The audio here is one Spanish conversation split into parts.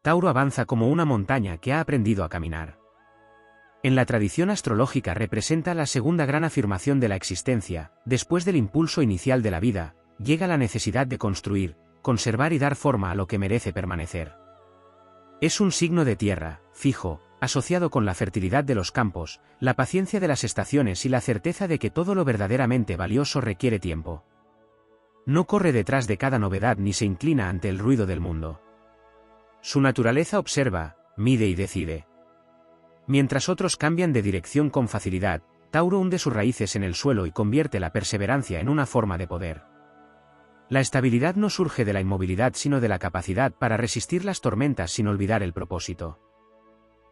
Tauro avanza como una montaña que ha aprendido a caminar. En la tradición astrológica representa la segunda gran afirmación de la existencia. Después del impulso inicial de la vida, llega la necesidad de construir, conservar y dar forma a lo que merece permanecer. Es un signo de tierra, fijo, asociado con la fertilidad de los campos, la paciencia de las estaciones y la certeza de que todo lo verdaderamente valioso requiere tiempo. No corre detrás de cada novedad ni se inclina ante el ruido del mundo. Su naturaleza observa, mide y decide. Mientras otros cambian de dirección con facilidad, Tauro hunde sus raíces en el suelo y convierte la perseverancia en una forma de poder. La estabilidad no surge de la inmovilidad sino de la capacidad para resistir las tormentas sin olvidar el propósito.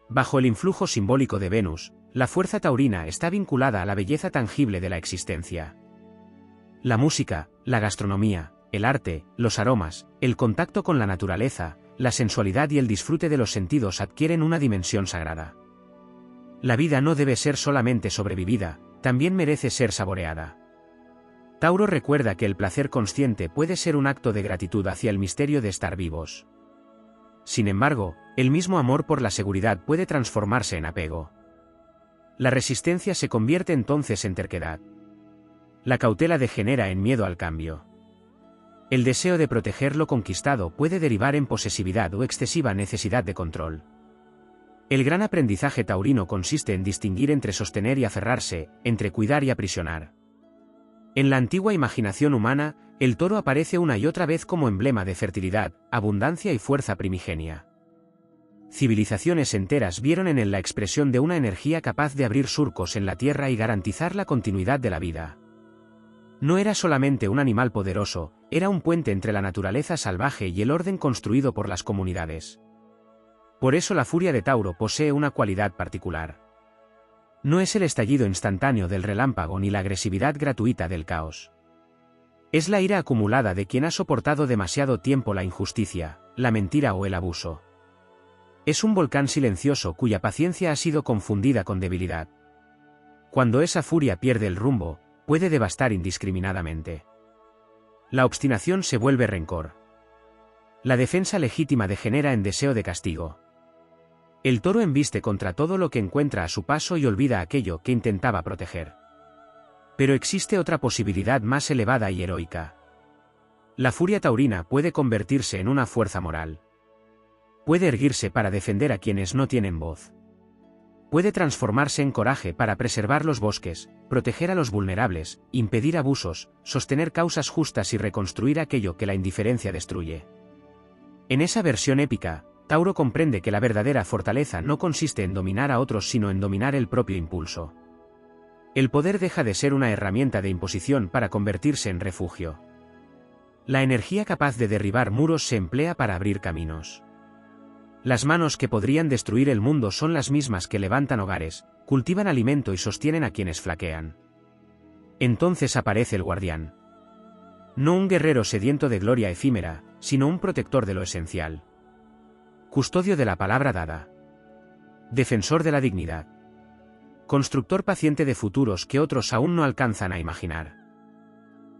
Bajo el influjo simbólico de Venus, la fuerza taurina está vinculada a la belleza tangible de la existencia. La música, la gastronomía, el arte, los aromas, el contacto con la naturaleza, la sensualidad y el disfrute de los sentidos adquieren una dimensión sagrada. La vida no debe ser solamente sobrevivida, también merece ser saboreada. Tauro recuerda que el placer consciente puede ser un acto de gratitud hacia el misterio de estar vivos. Sin embargo, el mismo amor por la seguridad puede transformarse en apego. La resistencia se convierte entonces en terquedad. La cautela degenera en miedo al cambio. El deseo de proteger lo conquistado puede derivar en posesividad o excesiva necesidad de control. El gran aprendizaje taurino consiste en distinguir entre sostener y aferrarse, entre cuidar y aprisionar. En la antigua imaginación humana, el toro aparece una y otra vez como emblema de fertilidad, abundancia y fuerza primigenia. Civilizaciones enteras vieron en él la expresión de una energía capaz de abrir surcos en la tierra y garantizar la continuidad de la vida. No era solamente un animal poderoso, era un puente entre la naturaleza salvaje y el orden construido por las comunidades. Por eso la furia de Tauro posee una cualidad particular. No es el estallido instantáneo del relámpago ni la agresividad gratuita del caos. Es la ira acumulada de quien ha soportado demasiado tiempo la injusticia, la mentira o el abuso. Es un volcán silencioso cuya paciencia ha sido confundida con debilidad. Cuando esa furia pierde el rumbo, puede devastar indiscriminadamente. La obstinación se vuelve rencor. La defensa legítima degenera en deseo de castigo. El toro embiste contra todo lo que encuentra a su paso y olvida aquello que intentaba proteger. Pero existe otra posibilidad más elevada y heroica. La furia taurina puede convertirse en una fuerza moral. Puede erguirse para defender a quienes no tienen voz. Puede transformarse en coraje para preservar los bosques, proteger a los vulnerables, impedir abusos, sostener causas justas y reconstruir aquello que la indiferencia destruye. En esa versión épica, Tauro comprende que la verdadera fortaleza no consiste en dominar a otros sino en dominar el propio impulso. El poder deja de ser una herramienta de imposición para convertirse en refugio. La energía capaz de derribar muros se emplea para abrir caminos. Las manos que podrían destruir el mundo son las mismas que levantan hogares, cultivan alimento y sostienen a quienes flaquean. Entonces aparece el guardián. No un guerrero sediento de gloria efímera, sino un protector de lo esencial. Custodio de la palabra dada. Defensor de la dignidad. Constructor paciente de futuros que otros aún no alcanzan a imaginar.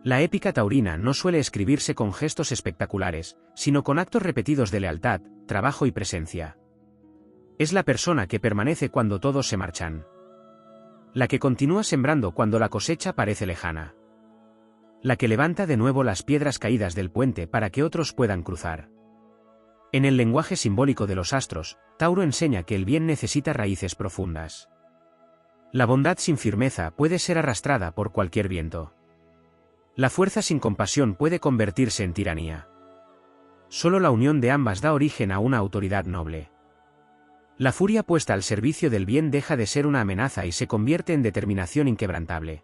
La épica taurina no suele escribirse con gestos espectaculares, sino con actos repetidos de lealtad, trabajo y presencia. Es la persona que permanece cuando todos se marchan. La que continúa sembrando cuando la cosecha parece lejana. La que levanta de nuevo las piedras caídas del puente para que otros puedan cruzar. En el lenguaje simbólico de los astros, Tauro enseña que el bien necesita raíces profundas. La bondad sin firmeza puede ser arrastrada por cualquier viento. La fuerza sin compasión puede convertirse en tiranía. Solo la unión de ambas da origen a una autoridad noble. La furia puesta al servicio del bien deja de ser una amenaza y se convierte en determinación inquebrantable.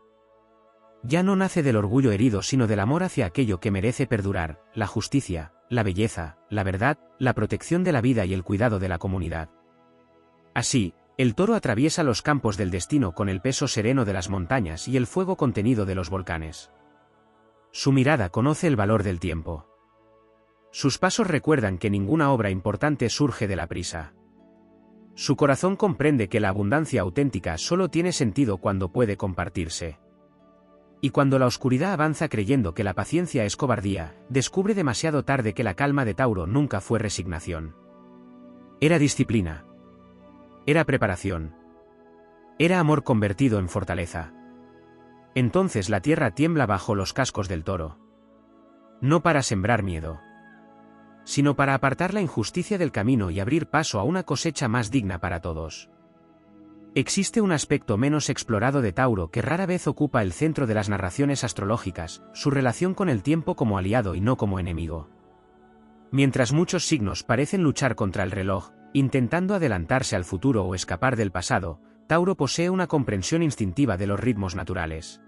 Ya no nace del orgullo herido sino del amor hacia aquello que merece perdurar, la justicia, la belleza, la verdad, la protección de la vida y el cuidado de la comunidad. Así, el toro atraviesa los campos del destino con el peso sereno de las montañas y el fuego contenido de los volcanes. Su mirada conoce el valor del tiempo. Sus pasos recuerdan que ninguna obra importante surge de la prisa. Su corazón comprende que la abundancia auténtica solo tiene sentido cuando puede compartirse. Y cuando la oscuridad avanza creyendo que la paciencia es cobardía, descubre demasiado tarde que la calma de Tauro nunca fue resignación. Era disciplina. Era preparación. Era amor convertido en fortaleza. Entonces la tierra tiembla bajo los cascos del toro. No para sembrar miedo, sino para apartar la injusticia del camino y abrir paso a una cosecha más digna para todos. Existe un aspecto menos explorado de Tauro que rara vez ocupa el centro de las narraciones astrológicas, su relación con el tiempo como aliado y no como enemigo. Mientras muchos signos parecen luchar contra el reloj, intentando adelantarse al futuro o escapar del pasado, Tauro posee una comprensión instintiva de los ritmos naturales.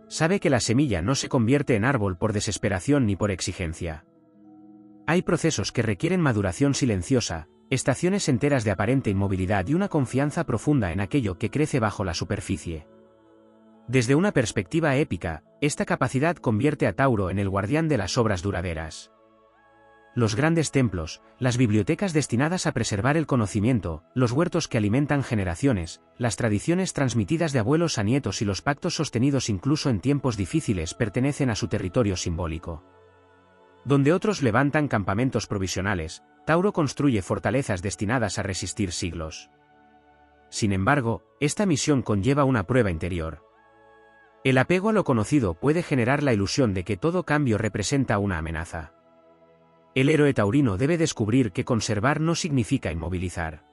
Sabe que la semilla no se convierte en árbol por desesperación ni por exigencia. Hay procesos que requieren maduración silenciosa, estaciones enteras de aparente inmovilidad y una confianza profunda en aquello que crece bajo la superficie. Desde una perspectiva épica, esta capacidad convierte a Tauro en el guardián de las obras duraderas. Los grandes templos, las bibliotecas destinadas a preservar el conocimiento, los huertos que alimentan generaciones, las tradiciones transmitidas de abuelos a nietos y los pactos sostenidos incluso en tiempos difíciles pertenecen a su territorio simbólico. Donde otros levantan campamentos provisionales, Tauro construye fortalezas destinadas a resistir siglos. Sin embargo, esta misión conlleva una prueba interior. El apego a lo conocido puede generar la ilusión de que todo cambio representa una amenaza. El héroe taurino debe descubrir que conservar no significa inmovilizar.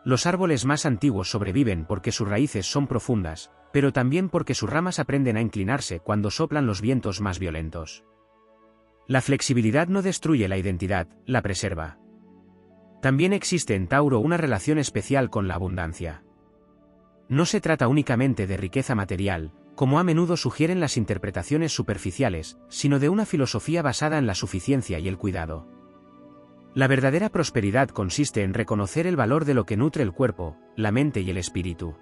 Los árboles más antiguos sobreviven porque sus raíces son profundas, pero también porque sus ramas aprenden a inclinarse cuando soplan los vientos más violentos. La flexibilidad no destruye la identidad, la preserva. También existe en Tauro una relación especial con la abundancia. No se trata únicamente de riqueza material, como a menudo sugieren las interpretaciones superficiales, sino de una filosofía basada en la suficiencia y el cuidado. La verdadera prosperidad consiste en reconocer el valor de lo que nutre el cuerpo, la mente y el espíritu.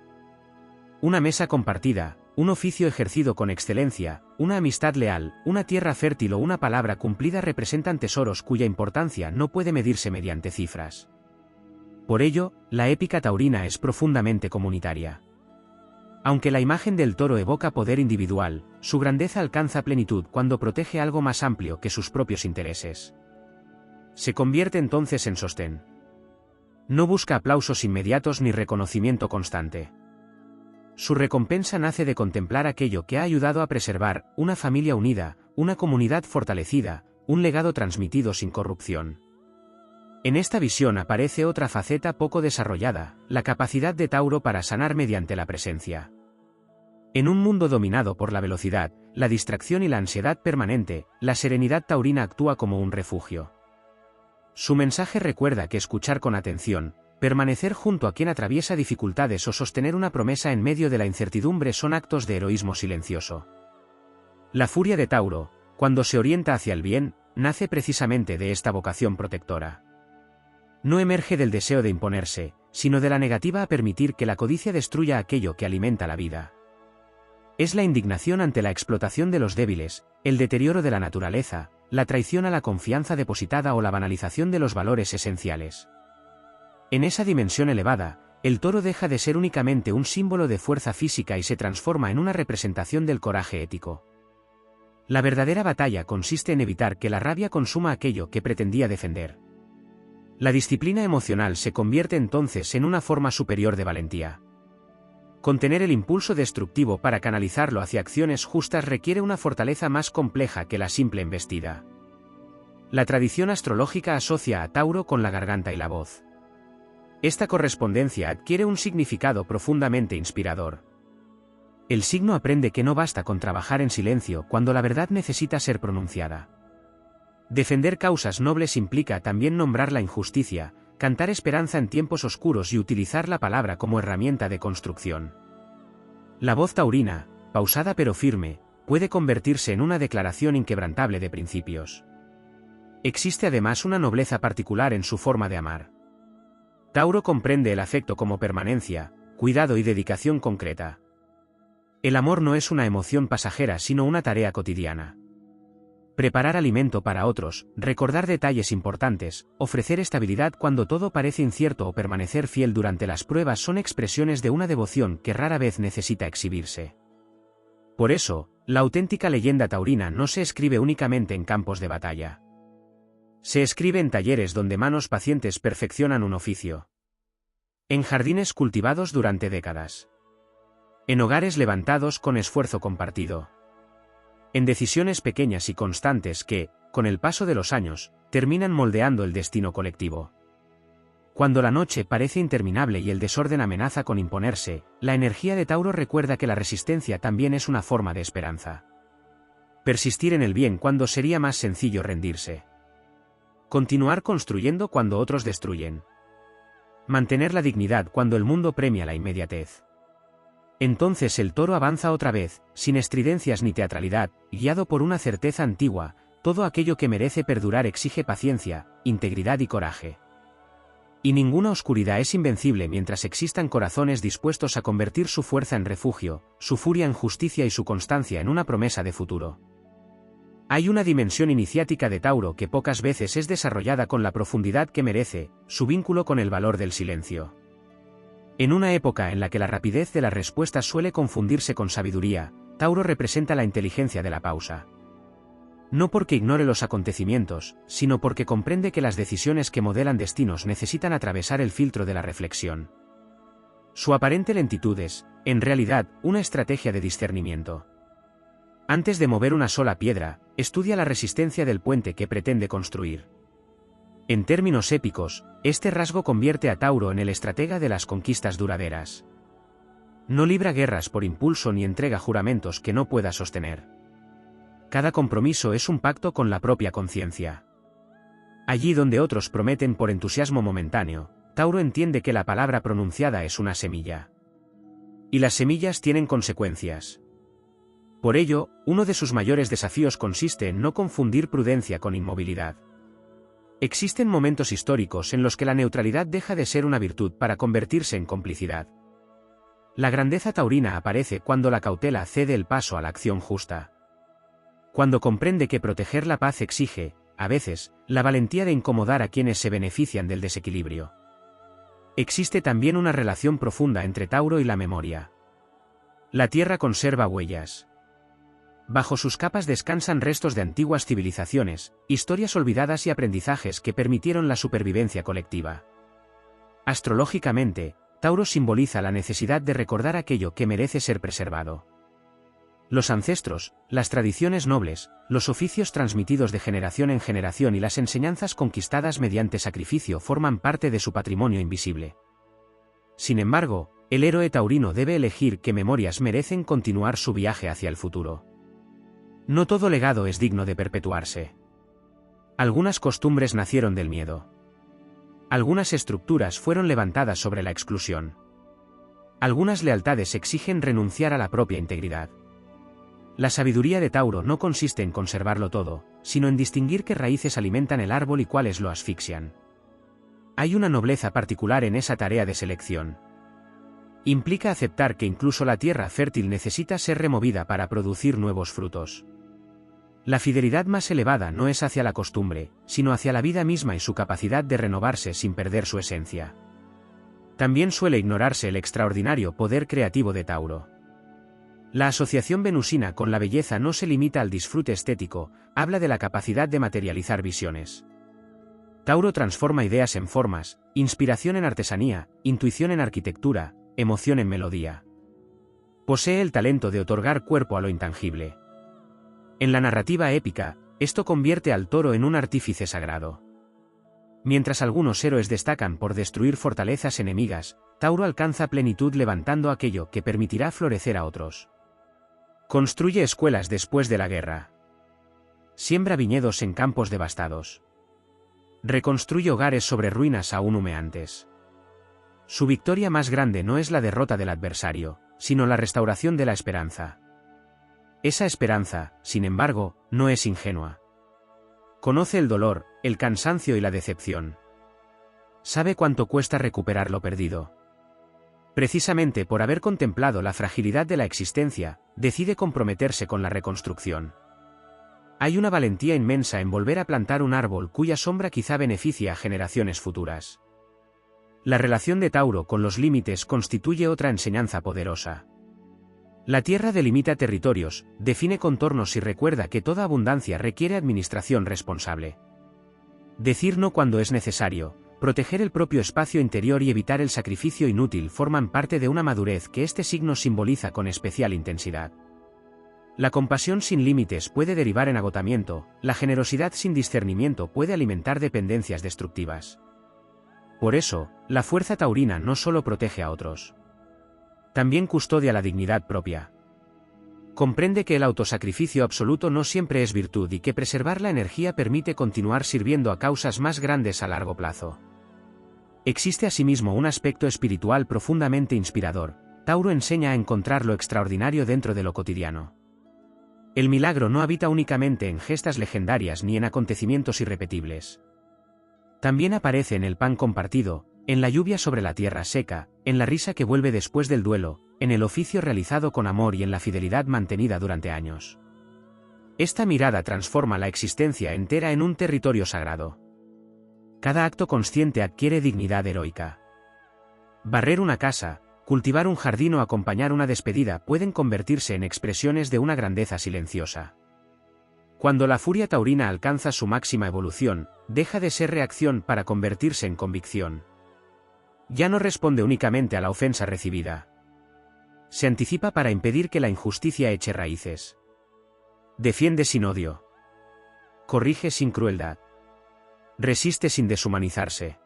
Una mesa compartida, un oficio ejercido con excelencia, una amistad leal, una tierra fértil o una palabra cumplida representan tesoros cuya importancia no puede medirse mediante cifras. Por ello, la épica taurina es profundamente comunitaria. Aunque la imagen del toro evoca poder individual, su grandeza alcanza plenitud cuando protege algo más amplio que sus propios intereses. Se convierte entonces en sostén. No busca aplausos inmediatos ni reconocimiento constante. Su recompensa nace de contemplar aquello que ha ayudado a preservar una familia unida, una comunidad fortalecida, un legado transmitido sin corrupción. En esta visión aparece otra faceta poco desarrollada, la capacidad de Tauro para sanar mediante la presencia. En un mundo dominado por la velocidad, la distracción y la ansiedad permanente, la serenidad taurina actúa como un refugio. Su mensaje recuerda que escuchar con atención, permanecer junto a quien atraviesa dificultades o sostener una promesa en medio de la incertidumbre son actos de heroísmo silencioso. La furia de Tauro, cuando se orienta hacia el bien, nace precisamente de esta vocación protectora. No emerge del deseo de imponerse, sino de la negativa a permitir que la codicia destruya aquello que alimenta la vida. Es la indignación ante la explotación de los débiles, el deterioro de la naturaleza, la traición a la confianza depositada o la banalización de los valores esenciales. En esa dimensión elevada, el toro deja de ser únicamente un símbolo de fuerza física y se transforma en una representación del coraje ético. La verdadera batalla consiste en evitar que la rabia consuma aquello que pretendía defender. La disciplina emocional se convierte entonces en una forma superior de valentía. Contener el impulso destructivo para canalizarlo hacia acciones justas requiere una fortaleza más compleja que la simple embestida. La tradición astrológica asocia a Tauro con la garganta y la voz. Esta correspondencia adquiere un significado profundamente inspirador. El signo aprende que no basta con trabajar en silencio cuando la verdad necesita ser pronunciada. Defender causas nobles implica también nombrar la injusticia, cantar esperanza en tiempos oscuros y utilizar la palabra como herramienta de construcción. La voz taurina, pausada pero firme, puede convertirse en una declaración inquebrantable de principios. Existe además una nobleza particular en su forma de amar. Tauro comprende el afecto como permanencia, cuidado y dedicación concreta. El amor no es una emoción pasajera sino una tarea cotidiana. Preparar alimento para otros, recordar detalles importantes, ofrecer estabilidad cuando todo parece incierto o permanecer fiel durante las pruebas son expresiones de una devoción que rara vez necesita exhibirse. Por eso, la auténtica leyenda taurina no se escribe únicamente en campos de batalla. Se escribe en talleres donde manos pacientes perfeccionan un oficio. En jardines cultivados durante décadas. En hogares levantados con esfuerzo compartido. En decisiones pequeñas y constantes que, con el paso de los años, terminan moldeando el destino colectivo. Cuando la noche parece interminable y el desorden amenaza con imponerse, la energía de Tauro recuerda que la resistencia también es una forma de esperanza. Persistir en el bien cuando sería más sencillo rendirse. Continuar construyendo cuando otros destruyen. Mantener la dignidad cuando el mundo premia la inmediatez. Entonces el toro avanza otra vez, sin estridencias ni teatralidad, guiado por una certeza antigua: todo aquello que merece perdurar exige paciencia, integridad y coraje. Y ninguna oscuridad es invencible mientras existan corazones dispuestos a convertir su fuerza en refugio, su furia en justicia y su constancia en una promesa de futuro. Hay una dimensión iniciática de Tauro que pocas veces es desarrollada con la profundidad que merece: su vínculo con el valor del silencio. En una época en la que la rapidez de las respuestas suele confundirse con sabiduría, Tauro representa la inteligencia de la pausa. No porque ignore los acontecimientos, sino porque comprende que las decisiones que modelan destinos necesitan atravesar el filtro de la reflexión. Su aparente lentitud es, en realidad, una estrategia de discernimiento. Antes de mover una sola piedra, estudia la resistencia del puente que pretende construir. En términos épicos, este rasgo convierte a Tauro en el estratega de las conquistas duraderas. No libra guerras por impulso ni entrega juramentos que no pueda sostener. Cada compromiso es un pacto con la propia conciencia. Allí donde otros prometen por entusiasmo momentáneo, Tauro entiende que la palabra pronunciada es una semilla. Y las semillas tienen consecuencias. Por ello, uno de sus mayores desafíos consiste en no confundir prudencia con inmovilidad. Existen momentos históricos en los que la neutralidad deja de ser una virtud para convertirse en complicidad. La grandeza taurina aparece cuando la cautela cede el paso a la acción justa. Cuando comprende que proteger la paz exige, a veces, la valentía de incomodar a quienes se benefician del desequilibrio. Existe también una relación profunda entre Tauro y la memoria. La tierra conserva huellas. Bajo sus capas descansan restos de antiguas civilizaciones, historias olvidadas y aprendizajes que permitieron la supervivencia colectiva. Astrológicamente, Tauro simboliza la necesidad de recordar aquello que merece ser preservado. Los ancestros, las tradiciones nobles, los oficios transmitidos de generación en generación y las enseñanzas conquistadas mediante sacrificio forman parte de su patrimonio invisible. Sin embargo, el héroe taurino debe elegir qué memorias merecen continuar su viaje hacia el futuro. No todo legado es digno de perpetuarse. Algunas costumbres nacieron del miedo. Algunas estructuras fueron levantadas sobre la exclusión. Algunas lealtades exigen renunciar a la propia integridad. La sabiduría de Tauro no consiste en conservarlo todo, sino en distinguir qué raíces alimentan el árbol y cuáles lo asfixian. Hay una nobleza particular en esa tarea de selección. Implica aceptar que incluso la tierra fértil necesita ser removida para producir nuevos frutos. La fidelidad más elevada no es hacia la costumbre, sino hacia la vida misma y su capacidad de renovarse sin perder su esencia. También suele ignorarse el extraordinario poder creativo de Tauro. La asociación venusina con la belleza no se limita al disfrute estético, habla de la capacidad de materializar visiones. Tauro transforma ideas en formas, inspiración en artesanía, intuición en arquitectura, emoción en melodía. Posee el talento de otorgar cuerpo a lo intangible. En la narrativa épica, esto convierte al toro en un artífice sagrado. Mientras algunos héroes destacan por destruir fortalezas enemigas, Tauro alcanza plenitud levantando aquello que permitirá florecer a otros. Construye escuelas después de la guerra. Siembra viñedos en campos devastados. Reconstruye hogares sobre ruinas aún humeantes. Su victoria más grande no es la derrota del adversario, sino la restauración de la esperanza. Esa esperanza, sin embargo, no es ingenua. Conoce el dolor, el cansancio y la decepción. Sabe cuánto cuesta recuperar lo perdido. Precisamente por haber contemplado la fragilidad de la existencia, decide comprometerse con la reconstrucción. Hay una valentía inmensa en volver a plantar un árbol cuya sombra quizá beneficie a generaciones futuras. La relación de Tauro con los límites constituye otra enseñanza poderosa. La tierra delimita territorios, define contornos y recuerda que toda abundancia requiere administración responsable. Decir no cuando es necesario, proteger el propio espacio interior y evitar el sacrificio inútil forman parte de una madurez que este signo simboliza con especial intensidad. La compasión sin límites puede derivar en agotamiento, la generosidad sin discernimiento puede alimentar dependencias destructivas. Por eso, la fuerza taurina no solo protege a otros. También custodia la dignidad propia. Comprende que el autosacrificio absoluto no siempre es virtud y que preservar la energía permite continuar sirviendo a causas más grandes a largo plazo. Existe asimismo un aspecto espiritual profundamente inspirador. Tauro enseña a encontrar lo extraordinario dentro de lo cotidiano. El milagro no habita únicamente en gestas legendarias ni en acontecimientos irrepetibles. También aparece en el pan compartido, en la lluvia sobre la tierra seca, en la risa que vuelve después del duelo, en el oficio realizado con amor y en la fidelidad mantenida durante años. Esta mirada transforma la existencia entera en un territorio sagrado. Cada acto consciente adquiere dignidad heroica. Barrer una casa, cultivar un jardín o acompañar una despedida pueden convertirse en expresiones de una grandeza silenciosa. Cuando la furia taurina alcanza su máxima evolución, deja de ser reacción para convertirse en convicción. Ya no responde únicamente a la ofensa recibida. Se anticipa para impedir que la injusticia eche raíces. Defiende sin odio. Corrige sin crueldad. Resiste sin deshumanizarse.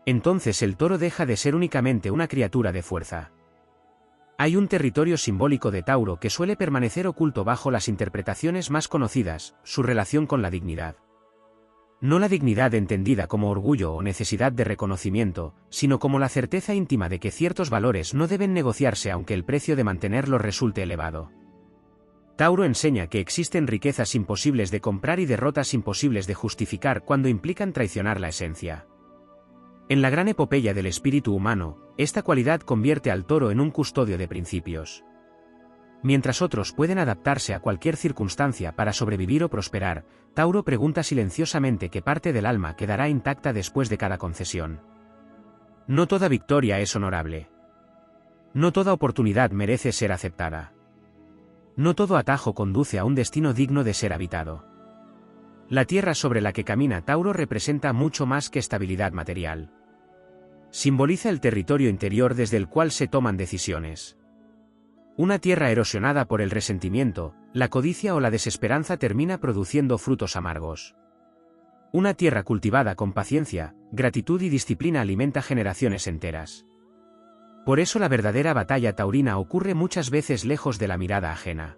Entonces el toro deja de ser únicamente una criatura de fuerza. Hay un territorio simbólico de Tauro que suele permanecer oculto bajo las interpretaciones más conocidas, su relación con la dignidad. No la dignidad entendida como orgullo o necesidad de reconocimiento, sino como la certeza íntima de que ciertos valores no deben negociarse aunque el precio de mantenerlos resulte elevado. Tauro enseña que existen riquezas imposibles de comprar y derrotas imposibles de justificar cuando implican traicionar la esencia. En la gran epopeya del espíritu humano, esta cualidad convierte al toro en un custodio de principios. Mientras otros pueden adaptarse a cualquier circunstancia para sobrevivir o prosperar, Tauro pregunta silenciosamente qué parte del alma quedará intacta después de cada concesión. No toda victoria es honorable. No toda oportunidad merece ser aceptada. No todo atajo conduce a un destino digno de ser habitado. La tierra sobre la que camina Tauro representa mucho más que estabilidad material. Simboliza el territorio interior desde el cual se toman decisiones. Una tierra erosionada por el resentimiento, la codicia o la desesperanza termina produciendo frutos amargos. Una tierra cultivada con paciencia, gratitud y disciplina alimenta generaciones enteras. Por eso la verdadera batalla taurina ocurre muchas veces lejos de la mirada ajena.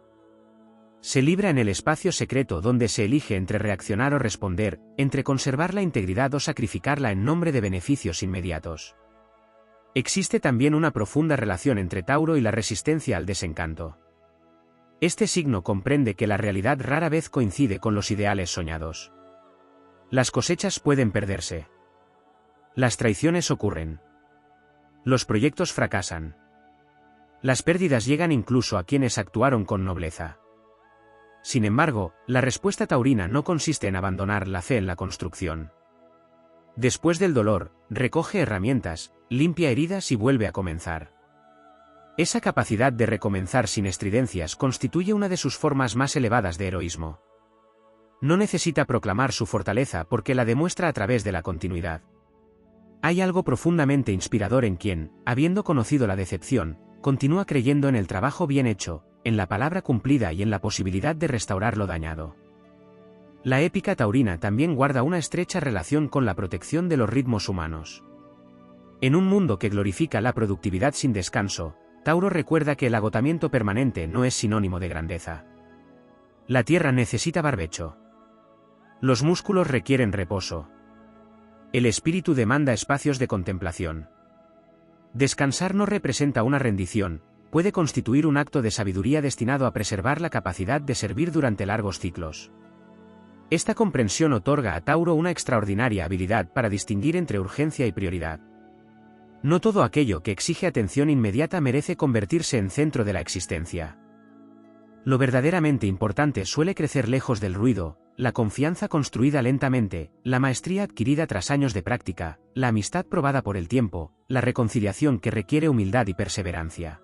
Se libra en el espacio secreto donde se elige entre reaccionar o responder, entre conservar la integridad o sacrificarla en nombre de beneficios inmediatos. Existe también una profunda relación entre Tauro y la resistencia al desencanto. Este signo comprende que la realidad rara vez coincide con los ideales soñados. Las cosechas pueden perderse. Las traiciones ocurren. Los proyectos fracasan. Las pérdidas llegan incluso a quienes actuaron con nobleza. Sin embargo, la respuesta taurina no consiste en abandonar la fe en la construcción. Después del dolor, recoge herramientas, limpia heridas y vuelve a comenzar. Esa capacidad de recomenzar sin estridencias constituye una de sus formas más elevadas de heroísmo. No necesita proclamar su fortaleza porque la demuestra a través de la continuidad. Hay algo profundamente inspirador en quien, habiendo conocido la decepción, continúa creyendo en el trabajo bien hecho, en la palabra cumplida y en la posibilidad de restaurar lo dañado. La épica taurina también guarda una estrecha relación con la protección de los ritmos humanos. En un mundo que glorifica la productividad sin descanso, Tauro recuerda que el agotamiento permanente no es sinónimo de grandeza. La tierra necesita barbecho. Los músculos requieren reposo. El espíritu demanda espacios de contemplación. Descansar no representa una rendición, puede constituir un acto de sabiduría destinado a preservar la capacidad de servir durante largos ciclos. Esta comprensión otorga a Tauro una extraordinaria habilidad para distinguir entre urgencia y prioridad. No todo aquello que exige atención inmediata merece convertirse en centro de la existencia. Lo verdaderamente importante suele crecer lejos del ruido, la confianza construida lentamente, la maestría adquirida tras años de práctica, la amistad probada por el tiempo, la reconciliación que requiere humildad y perseverancia.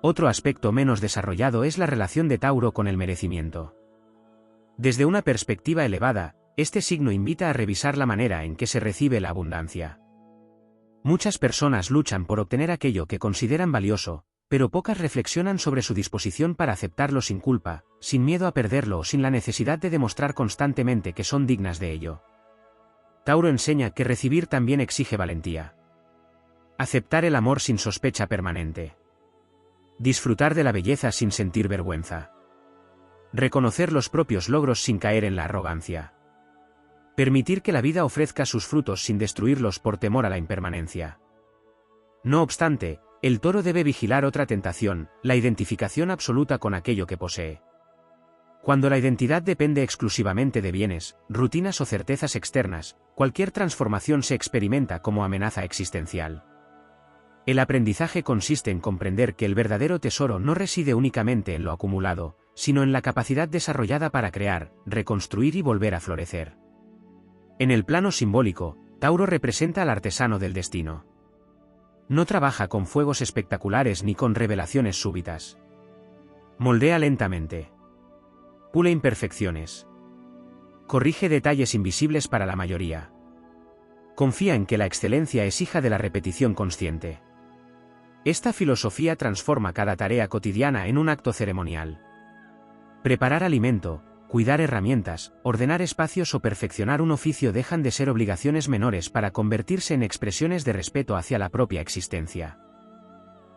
Otro aspecto menos desarrollado es la relación de Tauro con el merecimiento. Desde una perspectiva elevada, Este signo invita a revisar la manera en que se recibe la abundancia. Muchas personas luchan por obtener aquello que consideran valioso, pero pocas reflexionan sobre su disposición para aceptarlo sin culpa, sin miedo a perderlo o sin la necesidad de demostrar constantemente que son dignas de ello. Tauro enseña que recibir también exige valentía. Aceptar el amor sin sospecha permanente. Disfrutar de la belleza sin sentir vergüenza. Reconocer los propios logros sin caer en la arrogancia. Permitir que la vida ofrezca sus frutos sin destruirlos por temor a la impermanencia. No obstante, el toro debe vigilar otra tentación, la identificación absoluta con aquello que posee. Cuando la identidad depende exclusivamente de bienes, rutinas o certezas externas, cualquier transformación se experimenta como amenaza existencial. El aprendizaje consiste en comprender que el verdadero tesoro no reside únicamente en lo acumulado, sino en la capacidad desarrollada para crear, reconstruir y volver a florecer. En el plano simbólico, Tauro representa al artesano del destino. No trabaja con fuegos espectaculares ni con revelaciones súbitas. Moldea lentamente. Pule imperfecciones. Corrige detalles invisibles para la mayoría. Confía en que la excelencia es hija de la repetición consciente. Esta filosofía transforma cada tarea cotidiana en un acto ceremonial. Preparar alimento, cuidar herramientas, ordenar espacios o perfeccionar un oficio dejan de ser obligaciones menores para convertirse en expresiones de respeto hacia la propia existencia.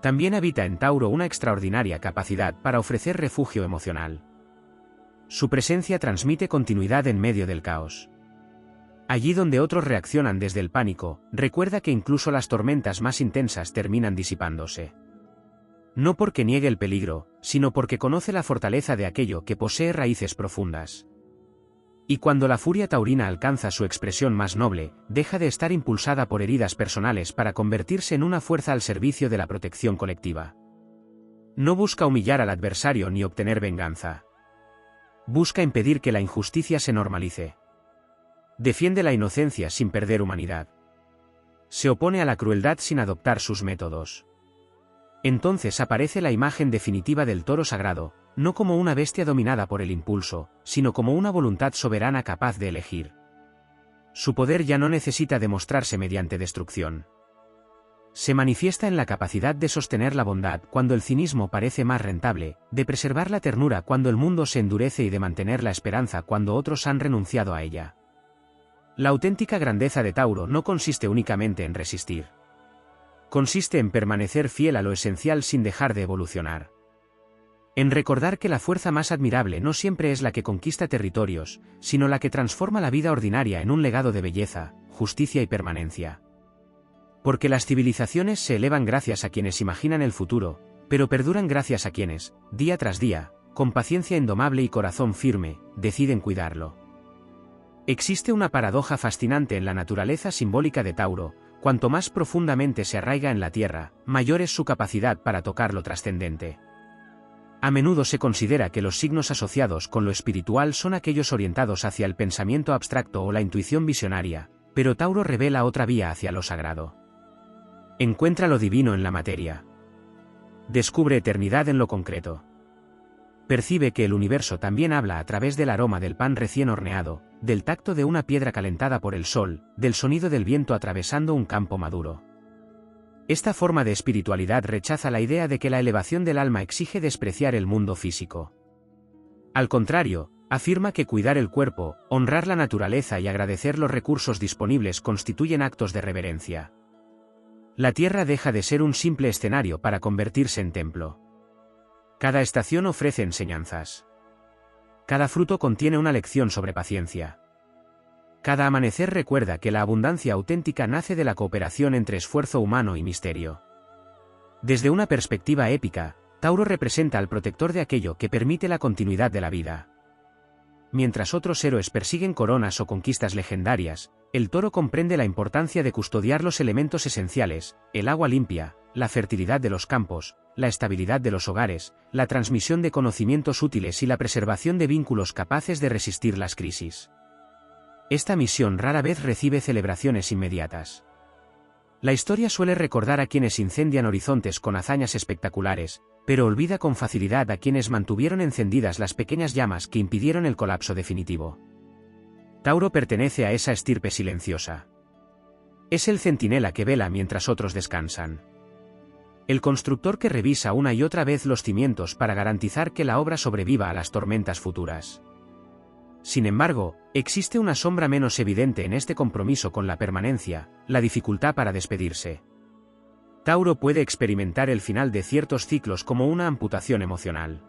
También habita en Tauro una extraordinaria capacidad para ofrecer refugio emocional. Su presencia transmite continuidad en medio del caos. Allí donde otros reaccionan desde el pánico, recuerda que incluso las tormentas más intensas terminan disipándose. No porque niegue el peligro, sino porque conoce la fortaleza de aquello que posee raíces profundas. Y cuando la furia taurina alcanza su expresión más noble, deja de estar impulsada por heridas personales para convertirse en una fuerza al servicio de la protección colectiva. No busca humillar al adversario ni obtener venganza. Busca impedir que la injusticia se normalice. Defiende la inocencia sin perder humanidad. Se opone a la crueldad sin adoptar sus métodos. Entonces aparece la imagen definitiva del toro sagrado, no como una bestia dominada por el impulso, sino como una voluntad soberana capaz de elegir. Su poder ya no necesita demostrarse mediante destrucción. Se manifiesta en la capacidad de sostener la bondad cuando el cinismo parece más rentable, de preservar la ternura cuando el mundo se endurece y de mantener la esperanza cuando otros han renunciado a ella. La auténtica grandeza de Tauro no consiste únicamente en resistir. Consiste en permanecer fiel a lo esencial sin dejar de evolucionar. En recordar que la fuerza más admirable no siempre es la que conquista territorios, sino la que transforma la vida ordinaria en un legado de belleza, justicia y permanencia. Porque las civilizaciones se elevan gracias a quienes imaginan el futuro, pero perduran gracias a quienes, día tras día, con paciencia indomable y corazón firme, deciden cuidarlo. Existe una paradoja fascinante en la naturaleza simbólica de Tauro: cuanto más profundamente se arraiga en la tierra, mayor es su capacidad para tocar lo trascendente. A menudo se considera que los signos asociados con lo espiritual son aquellos orientados hacia el pensamiento abstracto o la intuición visionaria, pero Tauro revela otra vía hacia lo sagrado. Encuentra lo divino en la materia. Descubre eternidad en lo concreto. Percibe que el universo también habla a través del aroma del pan recién horneado, del tacto de una piedra calentada por el sol, del sonido del viento atravesando un campo maduro. Esta forma de espiritualidad rechaza la idea de que la elevación del alma exige despreciar el mundo físico. Al contrario, afirma que cuidar el cuerpo, honrar la naturaleza y agradecer los recursos disponibles constituyen actos de reverencia. La tierra deja de ser un simple escenario para convertirse en templo. Cada estación ofrece enseñanzas. Cada fruto contiene una lección sobre paciencia. Cada amanecer recuerda que la abundancia auténtica nace de la cooperación entre esfuerzo humano y misterio. Desde una perspectiva épica, Tauro representa al protector de aquello que permite la continuidad de la vida. Mientras otros héroes persiguen coronas o conquistas legendarias, el toro comprende la importancia de custodiar los elementos esenciales: el agua limpia, la fertilidad de los campos, la estabilidad de los hogares, la transmisión de conocimientos útiles y la preservación de vínculos capaces de resistir las crisis. Esta misión rara vez recibe celebraciones inmediatas. La historia suele recordar a quienes incendian horizontes con hazañas espectaculares, pero olvida con facilidad a quienes mantuvieron encendidas las pequeñas llamas que impidieron el colapso definitivo. Tauro pertenece a esa estirpe silenciosa. Es el centinela que vela mientras otros descansan. El constructor que revisa una y otra vez los cimientos para garantizar que la obra sobreviva a las tormentas futuras. Sin embargo, existe una sombra menos evidente en este compromiso con la permanencia, la dificultad para despedirse. Tauro puede experimentar el final de ciertos ciclos como una amputación emocional.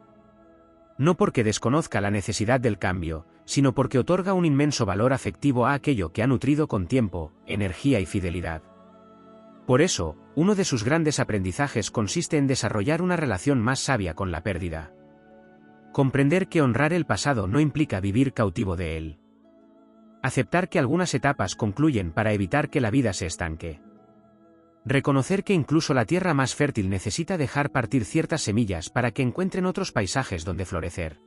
No porque desconozca la necesidad del cambio, sino porque otorga un inmenso valor afectivo a aquello que ha nutrido con tiempo, energía y fidelidad. Por eso, uno de sus grandes aprendizajes consiste en desarrollar una relación más sabia con la pérdida. Comprender que honrar el pasado no implica vivir cautivo de él. Aceptar que algunas etapas concluyen para evitar que la vida se estanque. Reconocer que incluso la tierra más fértil necesita dejar partir ciertas semillas para que encuentren otros paisajes donde florecer.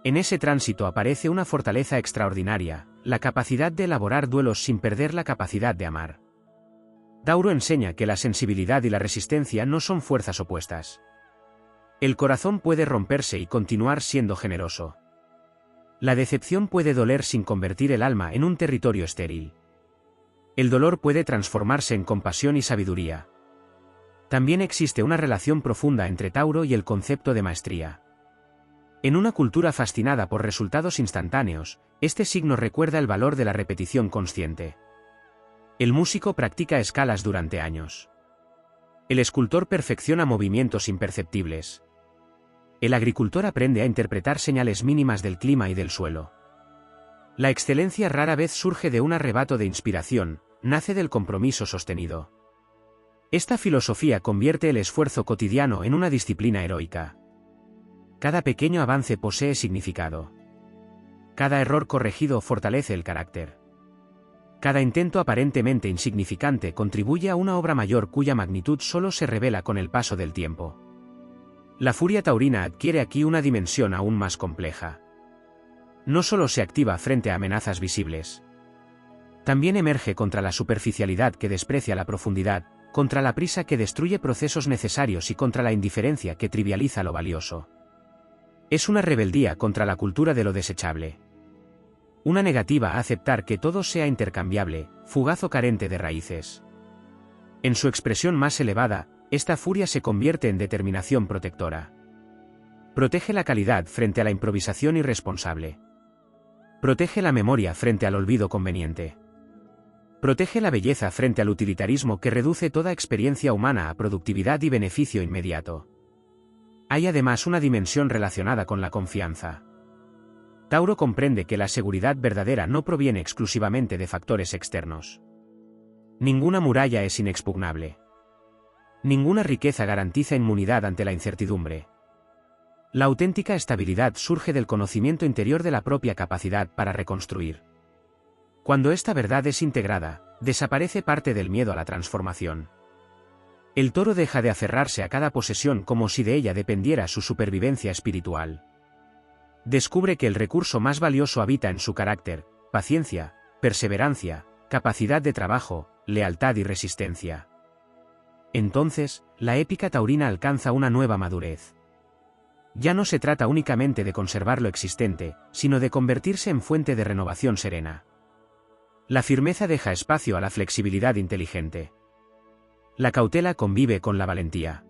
En ese tránsito aparece una fortaleza extraordinaria, la capacidad de elaborar duelos sin perder la capacidad de amar. Tauro enseña que la sensibilidad y la resistencia no son fuerzas opuestas. El corazón puede romperse y continuar siendo generoso. La decepción puede doler sin convertir el alma en un territorio estéril. El dolor puede transformarse en compasión y sabiduría. También existe una relación profunda entre Tauro y el concepto de maestría. En una cultura fascinada por resultados instantáneos, este signo recuerda el valor de la repetición consciente. El músico practica escalas durante años. El escultor perfecciona movimientos imperceptibles. El agricultor aprende a interpretar señales mínimas del clima y del suelo. La excelencia rara vez surge de un arrebato de inspiración, nace del compromiso sostenido. Esta filosofía convierte el esfuerzo cotidiano en una disciplina heroica. Cada pequeño avance posee significado. Cada error corregido fortalece el carácter. Cada intento aparentemente insignificante contribuye a una obra mayor cuya magnitud solo se revela con el paso del tiempo. La furia taurina adquiere aquí una dimensión aún más compleja. No solo se activa frente a amenazas visibles. También emerge contra la superficialidad que desprecia la profundidad, contra la prisa que destruye procesos necesarios y contra la indiferencia que trivializa lo valioso. Es una rebeldía contra la cultura de lo desechable. Una negativa a aceptar que todo sea intercambiable, fugaz o carente de raíces. En su expresión más elevada, esta furia se convierte en determinación protectora. Protege la calidad frente a la improvisación irresponsable. Protege la memoria frente al olvido conveniente. Protege la belleza frente al utilitarismo que reduce toda experiencia humana a productividad y beneficio inmediato. Hay además una dimensión relacionada con la confianza. Tauro comprende que la seguridad verdadera no proviene exclusivamente de factores externos. Ninguna muralla es inexpugnable. Ninguna riqueza garantiza inmunidad ante la incertidumbre. La auténtica estabilidad surge del conocimiento interior de la propia capacidad para reconstruir. Cuando esta verdad es integrada, desaparece parte del miedo a la transformación. El toro deja de aferrarse a cada posesión como si de ella dependiera su supervivencia espiritual. Descubre que el recurso más valioso habita en su carácter, paciencia, perseverancia, capacidad de trabajo, lealtad y resistencia. Entonces, la épica taurina alcanza una nueva madurez. Ya no se trata únicamente de conservar lo existente, sino de convertirse en fuente de renovación serena. La firmeza deja espacio a la flexibilidad inteligente. La cautela convive con la valentía.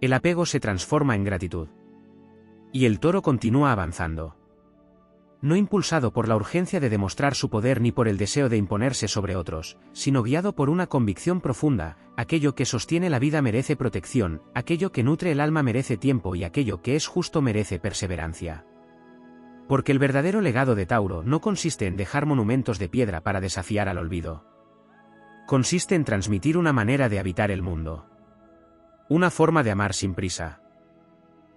El apego se transforma en gratitud. Y el toro continúa avanzando. No impulsado por la urgencia de demostrar su poder ni por el deseo de imponerse sobre otros, sino guiado por una convicción profunda: aquello que sostiene la vida merece protección, aquello que nutre el alma merece tiempo y aquello que es justo merece perseverancia. Porque el verdadero legado de Tauro no consiste en dejar monumentos de piedra para desafiar al olvido. Consiste en transmitir una manera de habitar el mundo. Una forma de amar sin prisa.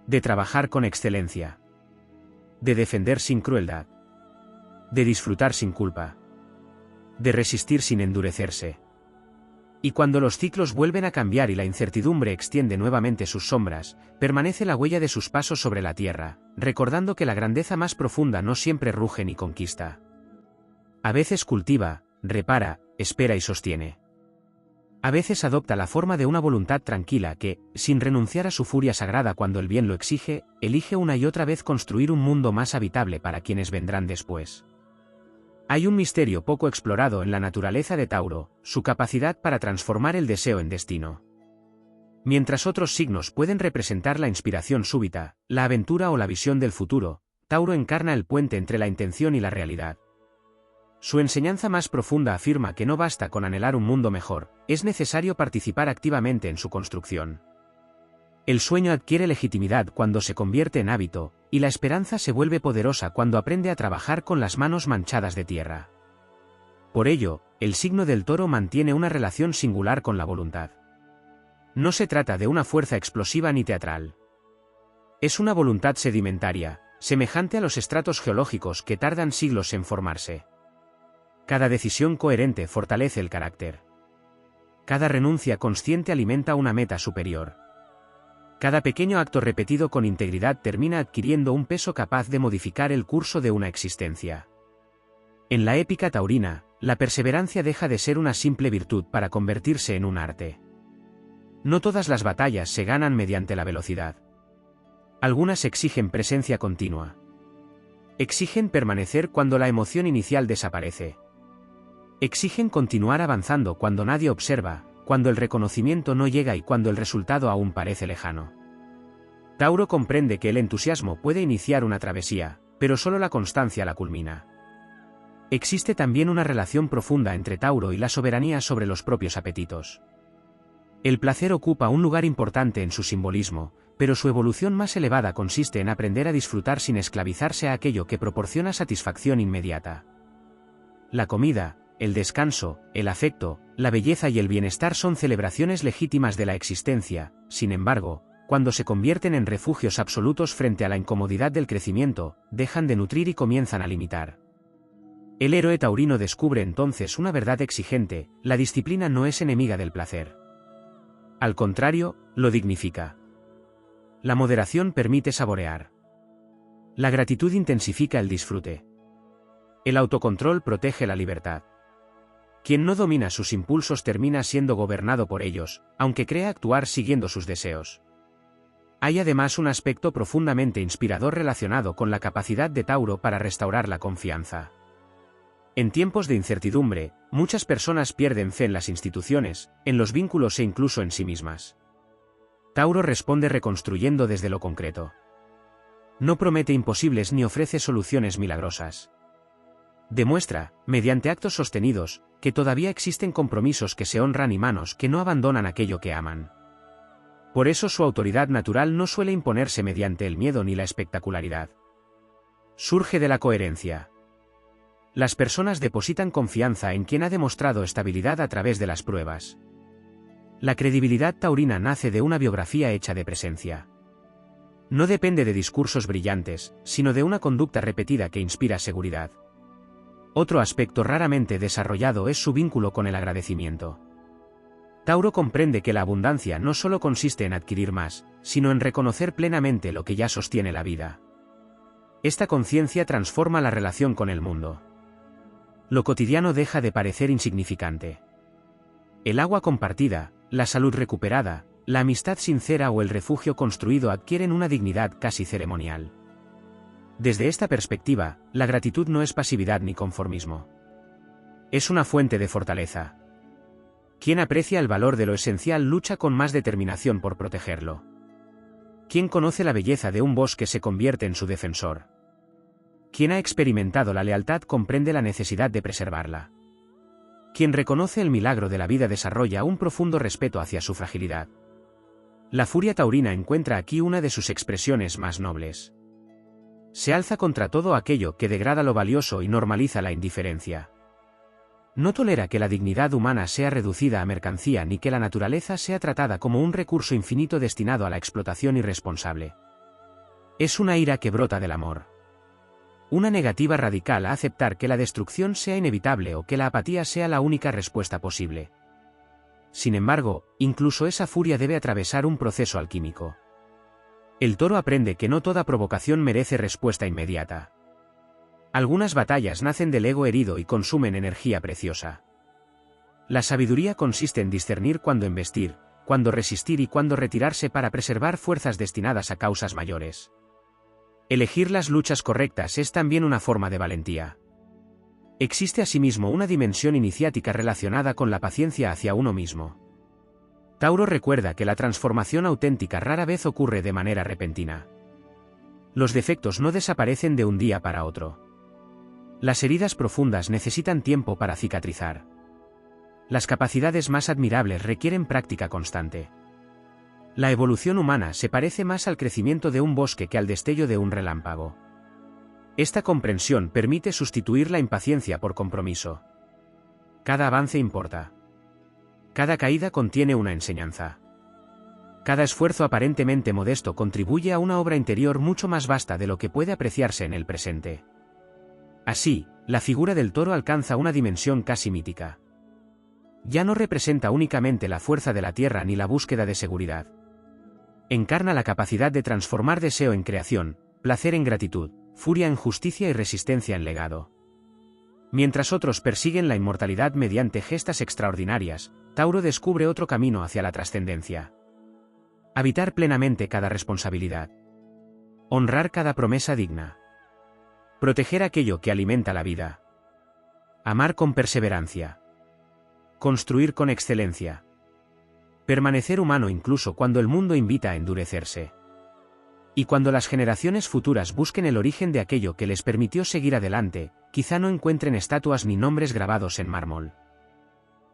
De trabajar con excelencia. De defender sin crueldad. De disfrutar sin culpa. De resistir sin endurecerse. Y cuando los ciclos vuelven a cambiar y la incertidumbre extiende nuevamente sus sombras, permanece la huella de sus pasos sobre la tierra, recordando que la grandeza más profunda no siempre ruge ni conquista. A veces cultiva, repara, espera y sostiene. A veces adopta la forma de una voluntad tranquila que, sin renunciar a su furia sagrada cuando el bien lo exige, elige una y otra vez construir un mundo más habitable para quienes vendrán después. Hay un misterio poco explorado en la naturaleza de Tauro, su capacidad para transformar el deseo en destino. Mientras otros signos pueden representar la inspiración súbita, la aventura o la visión del futuro, Tauro encarna el puente entre la intención y la realidad. Su enseñanza más profunda afirma que no basta con anhelar un mundo mejor, es necesario participar activamente en su construcción. El sueño adquiere legitimidad cuando se convierte en hábito, y la esperanza se vuelve poderosa cuando aprende a trabajar con las manos manchadas de tierra. Por ello, el signo del Toro mantiene una relación singular con la voluntad. No se trata de una fuerza explosiva ni teatral. Es una voluntad sedimentaria, semejante a los estratos geológicos que tardan siglos en formarse. Cada decisión coherente fortalece el carácter. Cada renuncia consciente alimenta una meta superior. Cada pequeño acto repetido con integridad termina adquiriendo un peso capaz de modificar el curso de una existencia. En la épica taurina, la perseverancia deja de ser una simple virtud para convertirse en un arte. No todas las batallas se ganan mediante la velocidad. Algunas exigen presencia continua. Exigen permanecer cuando la emoción inicial desaparece. Exigen continuar avanzando cuando nadie observa, cuando el reconocimiento no llega y cuando el resultado aún parece lejano. Tauro comprende que el entusiasmo puede iniciar una travesía, pero solo la constancia la culmina. Existe también una relación profunda entre Tauro y la soberanía sobre los propios apetitos. El placer ocupa un lugar importante en su simbolismo, pero su evolución más elevada consiste en aprender a disfrutar sin esclavizarse a aquello que proporciona satisfacción inmediata. La comida, el descanso, el afecto, la belleza y el bienestar son celebraciones legítimas de la existencia, sin embargo, cuando se convierten en refugios absolutos frente a la incomodidad del crecimiento, dejan de nutrir y comienzan a limitar. El héroe taurino descubre entonces una verdad exigente: la disciplina no es enemiga del placer. Al contrario, lo dignifica. La moderación permite saborear. La gratitud intensifica el disfrute. El autocontrol protege la libertad. Quien no domina sus impulsos termina siendo gobernado por ellos, aunque crea actuar siguiendo sus deseos. Hay además un aspecto profundamente inspirador relacionado con la capacidad de Tauro para restaurar la confianza. En tiempos de incertidumbre, muchas personas pierden fe en las instituciones, en los vínculos e incluso en sí mismas. Tauro responde reconstruyendo desde lo concreto. No promete imposibles ni ofrece soluciones milagrosas. Demuestra, mediante actos sostenidos, que todavía existen compromisos que se honran y manos que no abandonan aquello que aman. Por eso su autoridad natural no suele imponerse mediante el miedo ni la espectacularidad. Surge de la coherencia. Las personas depositan confianza en quien ha demostrado estabilidad a través de las pruebas. La credibilidad taurina nace de una biografía hecha de presencia. No depende de discursos brillantes, sino de una conducta repetida que inspira seguridad. Otro aspecto raramente desarrollado es su vínculo con el agradecimiento. Tauro comprende que la abundancia no solo consiste en adquirir más, sino en reconocer plenamente lo que ya sostiene la vida. Esta conciencia transforma la relación con el mundo. Lo cotidiano deja de parecer insignificante. El agua compartida, la salud recuperada, la amistad sincera o el refugio construido adquieren una dignidad casi ceremonial. Desde esta perspectiva, la gratitud no es pasividad ni conformismo. Es una fuente de fortaleza. Quien aprecia el valor de lo esencial lucha con más determinación por protegerlo. Quien conoce la belleza de un bosque se convierte en su defensor. Quien ha experimentado la lealtad comprende la necesidad de preservarla. Quien reconoce el milagro de la vida desarrolla un profundo respeto hacia su fragilidad. La furia taurina encuentra aquí una de sus expresiones más nobles. Se alza contra todo aquello que degrada lo valioso y normaliza la indiferencia. No tolera que la dignidad humana sea reducida a mercancía ni que la naturaleza sea tratada como un recurso infinito destinado a la explotación irresponsable. Es una ira que brota del amor. Una negativa radical a aceptar que la destrucción sea inevitable o que la apatía sea la única respuesta posible. Sin embargo, incluso esa furia debe atravesar un proceso alquímico. El Toro aprende que no toda provocación merece respuesta inmediata. Algunas batallas nacen del ego herido y consumen energía preciosa. La sabiduría consiste en discernir cuándo embestir, cuándo resistir y cuándo retirarse para preservar fuerzas destinadas a causas mayores. Elegir las luchas correctas es también una forma de valentía. Existe asimismo una dimensión iniciática relacionada con la paciencia hacia uno mismo. Tauro recuerda que la transformación auténtica rara vez ocurre de manera repentina. Los defectos no desaparecen de un día para otro. Las heridas profundas necesitan tiempo para cicatrizar. Las capacidades más admirables requieren práctica constante. La evolución humana se parece más al crecimiento de un bosque que al destello de un relámpago. Esta comprensión permite sustituir la impaciencia por compromiso. Cada avance importa. Cada caída contiene una enseñanza. Cada esfuerzo aparentemente modesto contribuye a una obra interior mucho más vasta de lo que puede apreciarse en el presente. Así, la figura del toro alcanza una dimensión casi mítica. Ya no representa únicamente la fuerza de la tierra ni la búsqueda de seguridad. Encarna la capacidad de transformar deseo en creación, placer en gratitud, furia en justicia y resistencia en legado. Mientras otros persiguen la inmortalidad mediante gestas extraordinarias, Tauro descubre otro camino hacia la trascendencia. Habitar plenamente cada responsabilidad. Honrar cada promesa digna. Proteger aquello que alimenta la vida. Amar con perseverancia. Construir con excelencia. Permanecer humano incluso cuando el mundo invita a endurecerse. Y cuando las generaciones futuras busquen el origen de aquello que les permitió seguir adelante, quizá no encuentren estatuas ni nombres grabados en mármol.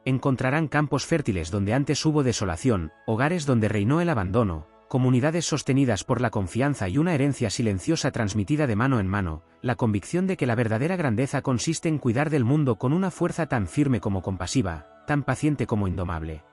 Encontrarán campos fértiles donde antes hubo desolación, hogares donde reinó el abandono, comunidades sostenidas por la confianza y una herencia silenciosa transmitida de mano en mano, la convicción de que la verdadera grandeza consiste en cuidar del mundo con una fuerza tan firme como compasiva, tan paciente como indomable.